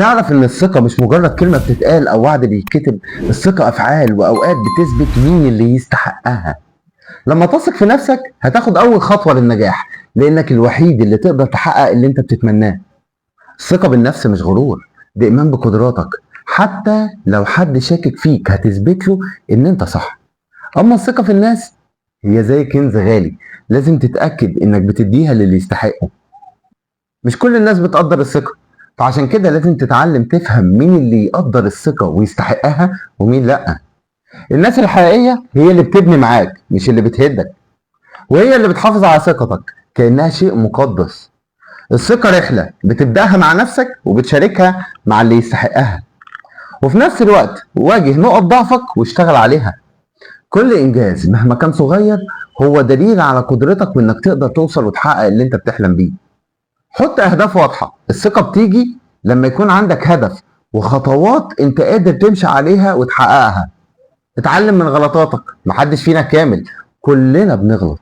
تعرف ان الثقة مش مجرد كلمة بتتقال او وعد بيتكتب، الثقة افعال واوقات بتثبت مين اللي يستحقها. لما تثق في نفسك هتاخد اول خطوة للنجاح، لانك الوحيد اللي تقدر تحقق اللي انت بتتمناه. الثقة بالنفس مش غرور، ده ايمان بقدراتك. حتى لو حد شاكك فيك هتثبت له ان انت صح. اما الثقة في الناس هي زي كنز غالي، لازم تتأكد انك بتديها للي يستحقه. مش كل الناس بتقدر الثقة، فعشان كده لازم تتعلم تفهم مين اللي يقدر الثقة ويستحقها ومين لأ. الناس الحقيقية هي اللي بتبني معاك مش اللي بتهدك، وهي اللي بتحافظ على ثقتك كأنها شيء مقدس. الثقة رحلة بتبدأها مع نفسك وبتشاركها مع اللي يستحقها، وفي نفس الوقت واجه نقط ضعفك واشتغل عليها. كل إنجاز مهما كان صغير هو دليل على قدرتك وإنك تقدر توصل وتحقق اللي أنت بتحلم بيه. حط أهداف واضحة، الثقة بتيجي لما يكون عندك هدف وخطوات أنت قادر تمشي عليها وتحققها. اتعلم من غلطاتك، محدش فينا كامل، كلنا بنغلط.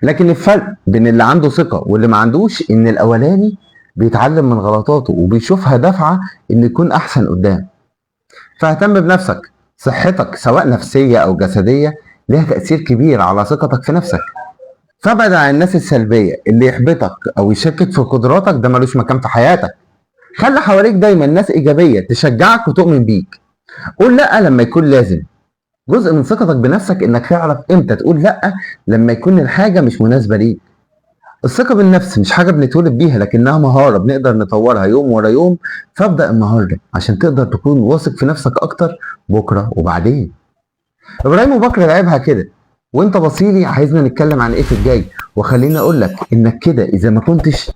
لكن الفرق بين اللي عنده ثقة واللي ما عندوش إن الأولاني بيتعلم من غلطاته وبيشوفها دافعة إن يكون أحسن قدام. فاهتم بنفسك، صحتك سواء نفسية أو جسدية ليها تأثير كبير على ثقتك في نفسك. فابعد عن الناس السلبية اللي يحبطك أو يشكك في قدراتك، ده ملوش مكان في حياتك. خلي حواليك دايما ناس إيجابية تشجعك وتؤمن بيك. قول لأ لما يكون لازم. جزء من ثقتك بنفسك إنك تعرف إمتى تقول لأ لما يكون الحاجة مش مناسبة ليك. الثقة بالنفس مش حاجة بنتولد بيها، لكنها مهارة بنقدر نطورها يوم ورا يوم. فابدأ النهاردة عشان تقدر تكون واثق في نفسك أكتر بكرة وبعدين. إبراهيم أبو بكر لعبها كده، وانت بصيلي عايزنا نتكلم عن ايه في الجاي. وخليني اقول لك انك كده اذا ما كنتش